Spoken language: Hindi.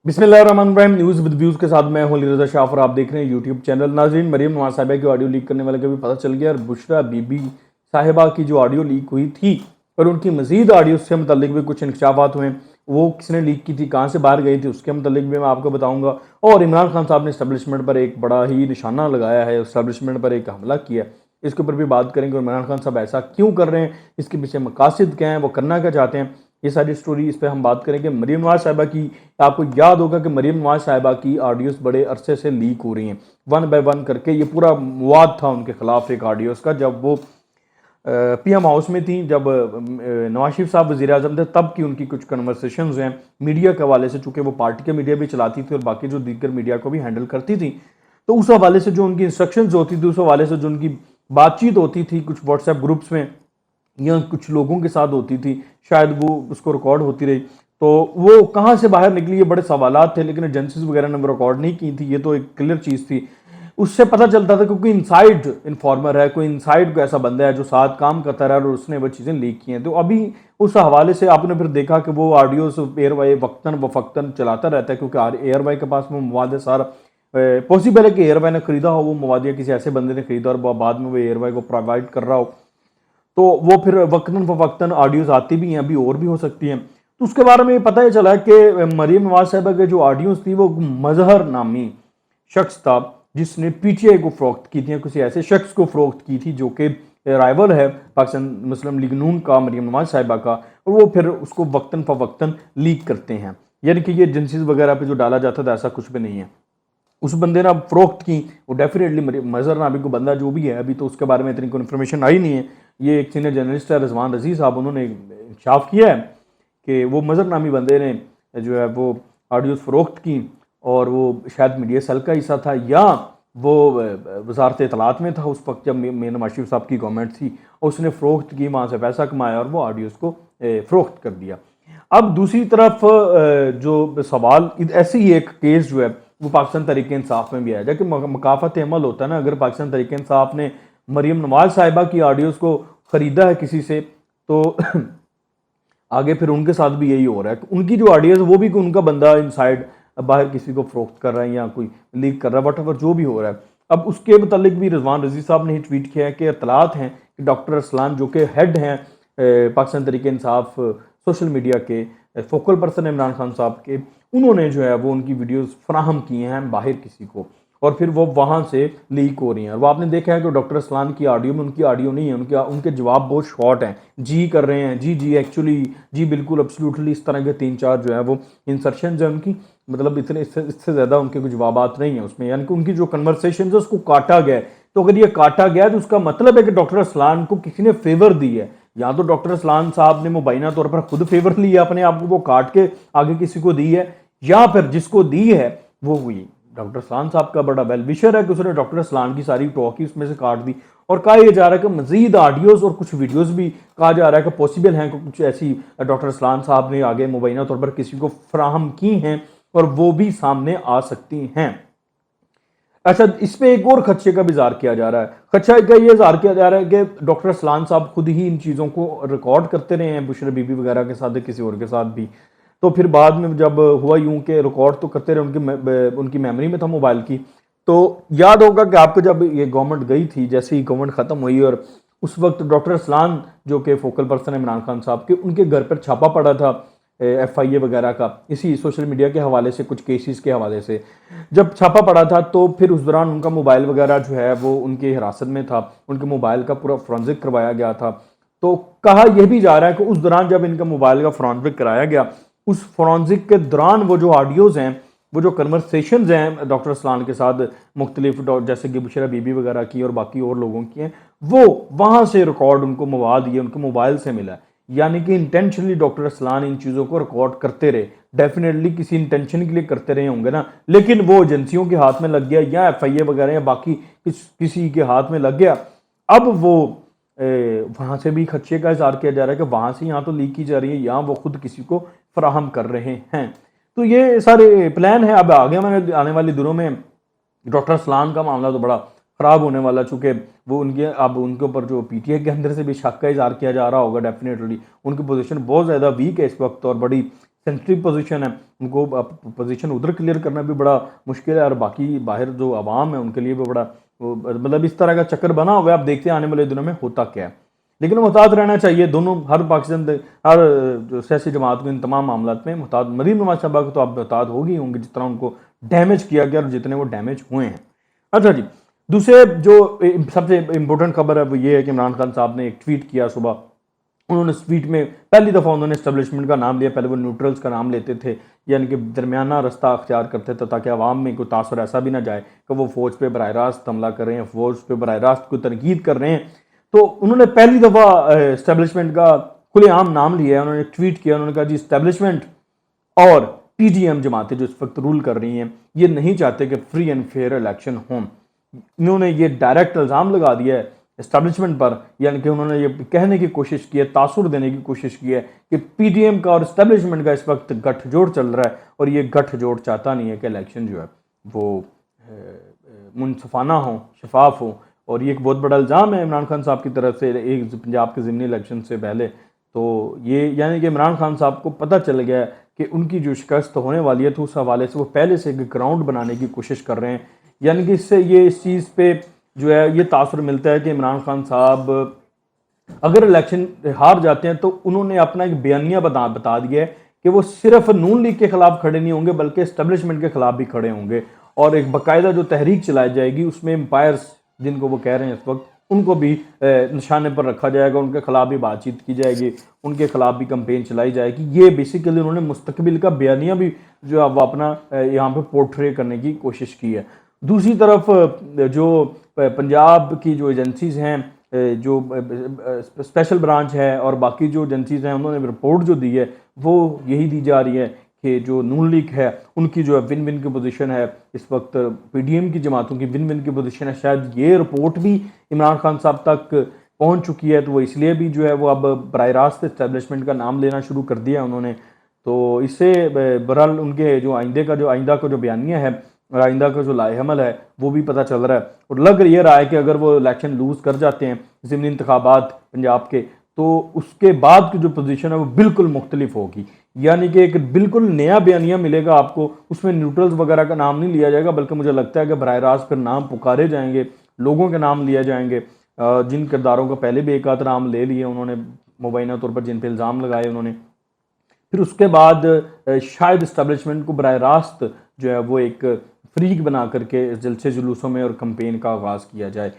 बिस्मिल्लाहिर्रहमानिर्रहीम। न्यूज़ विद व्यूज़ के साथ मैं हूं अली रज़ा शाह और आप देख रहे हैं यूट्यूब चैनल। नाज़रीन, मरीम नवाज साहिबा की ऑडियो लीक करने वाले का भी पता चल गया और बुशरा बीबी साहिबा की जो ऑडियो लीक हुई थी और उनकी मजीद ऑडियो से मुतल्लिक भी कुछ इंकशाफात हुए। वो किसने लीक की थी, कहाँ से बाहर गई थी, उसके मुतल्लिक भी मैं आपको बताऊँगा। और इमरान खान साहब ने इस्टेब्लिशमेंट पर एक बड़ा ही निशाना लगाया है, इस्टेब्लिशमेंट पर एक हमला किया, इसके ऊपर भी बात करेंगे। और इमरान खान साहब ऐसा क्यों कर रहे हैं, इसके पीछे मकासद क्या हैं, वो करना क्या चाहते हैं, ये सारी स्टोरी इस पर हम बात करेंगे। मरीम नवाज साहिबा की, आपको याद होगा कि मरीम नवाज साहिबा की ऑडियोस बड़े अरसे से लीक हो रही हैं, वन बाय वन करके। ये पूरा मवाद था उनके खिलाफ एक ऑडियोस का, जब वो पीएम हाउस में थी, जब नवाज शरीफ साहब वज़ीर आज़म थे, तब की उनकी कुछ कन्वर्सेशंस हैं मीडिया के हवाले से। चूँकि वो पार्टी के मीडिया भी चलाती थी और बाकी जो दीगर मीडिया को भी हैंडल करती थी, तो उस हवाले से जो उनकी इंस्ट्रक्शंस होती थी, उस हवाले से जो उनकी बातचीत होती थी कुछ व्हाट्सएप ग्रुप्स में या कुछ लोगों के साथ होती थी, शायद वो उसको रिकॉर्ड होती रही। तो वो कहाँ से बाहर निकली, ये बड़े सवालात थे, लेकिन एजेंसीज वगैरह ने वो रिकॉर्ड नहीं की थी, ये तो एक क्लियर चीज़ थी। उससे पता चलता था क्योंकि इनसाइड इन्फॉर्मर है, कोई इनसाइड को ऐसा बंदा है जो साथ काम करता रहा और उसने वो चीज़ें लीक की हैं। तो अभी उस हवाले से आपने फिर देखा कि वो ऑडियोस एयरवाई वक्तन बफक्तन चलाता रहता है, क्योंकि एयरवाई के पास वो मवाद है सारा। पॉसिबल है कि एयरवाई ने खरीदा हो वो मवाद, या किसी ऐसे बंदे ने खरीदा और बाद में वो एयरवाई को प्रोवाइड कर रहा हो, तो वो फिर वक्तन फवक्तन ऑडियोज आती भी हैं, अभी और भी हो सकती हैं। तो उसके बारे में पता ही चला कि मरीम नवाज साहिबा के जो ऑडियोज थी वो मजहर नामी शख्स था जिसने पीटीआई को फ़रोख्त की थी, किसी ऐसे शख्स को फ़रोख्त की थी जो कि राइवल है पाकिस्तान मुस्लिम लीग नून का, मरीम नवाज साहिबा का। और वो फिर उसको वक्तन फवक्तन लीक करते हैं, यानी कि ये एजेंसीज वगैरह पे जो डाला जाता था ऐसा कुछ भी नहीं है। उस बंदे ने अब फ़रोख्त की, वो डेफिनेटली मज़हर नामी को बंदा जो भी है, अभी तो उसके बारे में इतनी कोई इन्फॉर्मेशन आई नहीं है। ये एक सीनियर जर्नलिस्ट है रिजवान रज़ी साहब, उन्होंने इंकशाफ किया है कि वो मज़हर नामी बंदे ने जो है वो ऑडियोज़ फ़रोख्त की, और वो शायद मीडिया सेल का हिस्सा था या वो वजारत इतलात में था उस वक्त जब नवाज शरीफ साहब की गवर्नमेंट थी। और उसने फ़रोख्त की, वहाँ से पैसा कमाया और वो ऑडियोज़ को फ़रोख्त कर दिया। अब दूसरी तरफ जो सवाल, ऐसे ही एक केस जो है वो पाकिस्तान तहरीक इंसाफ में भी आया, कि मकाफत अमल होता है ना। अगर पाकिस्तान तहरीक इंसाफ ने मरीम नवाज साहिबा की ऑडियोज़ को ख़रीदा है किसी से, तो आगे फिर उनके साथ भी यही हो रहा है कि उनकी जो ऑडियोज़ वो भी उनका बंदा इनसाइड बाहर किसी को फ़रोख्त कर रहा है या कोई लीक कर रहा है, वट एवर जो भी हो रहा है। अब उसके मुतालिक भी रिजवान रज़ी साहब ने ही ट्वीट किया है कि इतलात हैं कि डॉक्टर अरसलान जो कि हेड हैं पाकिस्तान तहरीक इंसाफ सोशल मीडिया के, फोकल पर्सन इमरान खान साहब के, उन्होंने जो है वो उनकी वीडियोज़ फराहम की हैं बाहर किसी को, और फिर वो वहाँ से लीक हो रही हैं। और वो आपने देखा है कि डॉक्टर असलान की ऑडियो में उनकी ऑडियो नहीं है, उनके जवाब बहुत शॉर्ट हैं, जी कर रहे हैं, जी जी एक्चुअली, जी बिल्कुल, अब्सोल्युटली, इस तरह के 3-4 जो है वो इंसर्शन है उनकी, मतलब इतने इससे ज़्यादा उनके कोई जवाबात नहीं है उसमें, यानी कि उनकी जो कन्वर्सेशन है उसको काटा गया है। तो अगर ये काटा गया है तो उसका मतलब है कि डॉक्टर असलान को किसी ने फेवर दी है, या तो डॉक्टर असलान साहब ने मुबैना तौर पर खुद फेवर लिया अपने आप को, वो काट के आगे किसी को दी है, या फिर जिसको दी है वो हुई डॉक्टर असलान साहब का बड़ा वेल विशर है कि उसने डॉक्टर असलान की सारी टॉक ही उसमें से काट दी। और कहा यह जा रहा है कि मजीद ऑडियोज़ और कुछ वीडियोस भी कहा जा रहा है कि पॉसिबल हैं कि कुछ ऐसी डॉक्टर असलान साहब ने आगे मुबैना तौर पर किसी को फराहम की हैं और वो भी सामने आ सकती हैं। अच्छा, इस पे एक और खदशे का भी इज़हार किया जा रहा है। खदशा का ये इज़हार किया जा रहा है कि डॉक्टर असलान साहब खुद ही इन चीज़ों को रिकॉर्ड करते रहे हैं, बुशरा बीबी वगैरह के साथ, किसी और के साथ भी। तो फिर बाद में जब हुआ यूं कि रिकॉर्ड तो करते रहे, उनकी मेमोरी में था मोबाइल की। तो याद होगा कि आपको जब ये गवर्नमेंट गई थी, जैसे ही गवर्नमेंट ख़त्म हुई, और उस वक्त डॉक्टर असलान जो कि फोकल पर्सन है इमरान खान साहब के, उनके घर पर छापा पड़ा था FIA वगैरह का, इसी सोशल मीडिया के हवाले से, कुछ केसेस के हवाले से जब छापा पड़ा था। तो फिर उस दौरान उनका मोबाइल वगैरह जो है वो उनके हिरासत में था, उनके मोबाइल का पूरा फ्रॉन्जिक करवाया गया था। तो कहा यह भी जा रहा है कि उस दौरान जब इनका मोबाइल का फ्रॉन्जिक कराया गया, उस फ्रॉन्जिक के दौरान वो जो ऑडियोज़ हैं, वो जो कन्वर्सेशन हैं डॉक्टर असलान के साथ मुख्तलिफ, जैसे कि बुशरा बीबी वगैरह की और बाकी और लोगों की हैं, वो वहाँ से रिकॉर्ड उनको मवाद ये उनके मोबाइल से मिला है। यानी कि इंटेंशनली डॉक्टर असलान इन चीज़ों को रिकॉर्ड करते रहे, डेफिनेटली किसी इंटेंशन के लिए करते रहे होंगे ना, लेकिन वो एजेंसियों के हाथ में लग गया या FIA वगैरह या बाकी किसी के हाथ में लग गया। अब वो वहाँ से भी खदशे का इज़हार किया जा रहा है कि वहाँ से यहाँ तो लीक की जा रही है, यहाँ वो खुद किसी को फराहम कर रहे हैं। तो ये सारे प्लान है। अब आगे आने वाले दिनों में डॉक्टर असलान का मामला तो बड़ा ख़राब होने वाला, चूँकि वो उनके ऊपर जो PTI के अंदर से भी शक का इज़हार किया जा रहा होगा। डेफिनेटली उनकी पोजीशन बहुत ज़्यादा वीक है इस वक्त और बड़ी सेंसिटिव पोजीशन है, उनको पोजीशन उधर क्लियर करना भी बड़ा मुश्किल है, और बाकी बाहर जो आवाम है उनके लिए भी बड़ा मतलब इस तरह का चक्कर बना हुआ है। आप देखते हैं आने वाले दिनों में होता क्या है, लेकिन मुहतात रहना चाहिए दोनों, हर पाकिस्तान हर जो सियासी जमात को इन तमाम मामलों में मुहतात। मरीम नवाज साहबा को तो आप मुहतात हो गई होंगे जिस तरह उनको डैमेज किया गया और जितने वो डैमेज हुए हैं। अच्छा जी, दूसरे जो सबसे इंपॉर्टेंट खबर है वो ये है कि इमरान खान साहब ने एक ट्वीट किया सुबह। उन्होंने इस ट्वीट में पहली दफ़ा उन्होंने एस्टेब्लिशमेंट का नाम लिया। पहले वो न्यूट्रल्स का नाम लेते थे, यानी कि दरमियाना रास्ता अख्तियार करते थे ताकि आवाम में कोई तासर ऐसा भी ना जाए कि वो फ़ौज पे बराह रास्त हमला कर रहे हैं, फ़ौज पे बराह रास्त कोई तनकीद कर रहे हैं। तो उन्होंने पहली दफ़ा एस्टेब्लिशमेंट का खुलेआम नाम लिया है। उन्होंने ट्वीट किया, उन्होंने कहा जी इस्टेब्लिशमेंट और पीडीएम जमातें जो इस वक्त रूल कर रही हैं ये नहीं चाहते कि फ्री एंड फेयर इलेक्शन हों। इन्होंने ये डायरेक्ट इल्ज़ाम लगा दिया है एस्टेब्लिशमेंट पर, यानी कि उन्होंने ये कहने की कोशिश की है, तासुर देने की कोशिश की है कि पीडीएम का और एस्टेब्लिशमेंट का इस वक्त गठजोड़ चल रहा है और ये गठजोड़ चाहता नहीं है कि इलेक्शन जो है वो मुनसफाना हो, शफाफ हो। और ये एक बहुत बड़ा इल्ज़ाम है इमरान खान साहब की तरफ से एक पंजाब के ज़िमनी इलेक्शन से पहले। तो ये यानी कि इमरान खान साहब को पता चल गया है कि उनकी जो शिकस्त होने वाली है, तो उस हवाले से वो पहले से एक ग्राउंड बनाने की कोशिश कर रहे हैं। यानी कि इससे ये इस चीज़ पे जो है ये तासुर मिलता है कि इमरान खान साहब अगर इलेक्शन हार जाते हैं तो उन्होंने अपना एक बयानिया बता दिया है कि वो सिर्फ नून लीग के खिलाफ खड़े नहीं होंगे बल्कि एस्टेब्लिशमेंट के खिलाफ भी खड़े होंगे, और एक बाकायदा जो तहरीक चलाई जाएगी उसमें एम्पायर्स जिनको वो कह रहे हैं इस वक्त उनको भी निशाने पर रखा जाएगा, उनके खिलाफ भी बातचीत की जाएगी, उनके खिलाफ भी कंपेन चलाई जाएगी। ये बेसिकली उन्होंने मुस्तकबिल का बयानिया भी जो है वो अपना यहाँ पे पोर्ट्रे करने की कोशिश की है। दूसरी तरफ जो पंजाब की जो एजेंसीज हैं, जो स्पेशल ब्रांच है और बाकी जो एजेंसीज हैं, उन्होंने रिपोर्ट जो दी है वो यही दी जा रही है कि जो नून लीग है उनकी जो है विन विन की पोजीशन है इस वक्त, पीडीएम की जमातों की विन विन की पोजीशन है। शायद ये रिपोर्ट भी इमरान खान साहब तक पहुंच चुकी है, तो वो इसलिए भी जो है वो अब बराह रास्त एस्टेब्लिशमेंट का नाम लेना शुरू कर दिया उन्होंने। तो इससे बहरहाल उनके जो आइंदा का जो बयानिया है और आइंदा का जो लाएहमल है वो भी पता चल रहा है। और लग ये रहा है कि अगर वो इलेक्शन लूज कर जाते हैं ज़िमनी इंतखाबात पंजाब के, तो उसके बाद की जो पोजीशन है वो बिल्कुल मुख्तलिफ होगी। यानी कि एक बिल्कुल नया बयानिया मिलेगा आपको, उसमें न्यूट्रल्स वगैरह का नाम नहीं लिया जाएगा, बल्कि मुझे लगता है कि बराह रास्त फिर नाम पुकारे जाएंगे, लोगों के नाम लिए जाएंगे जिन किरदारों का पहले भी एक आध नाम ले लिए उन्होंने मुबैना तौर पर, जिन पर इल्ज़ाम लगाए उन्होंने। फिर उसके बाद शायद इस्टेब्लिशमेंट को बराह रास्त जो है वो एक फ्रीक बना करके जलसे जुलूसों में और कंपेन का आगाज़ किया जाए।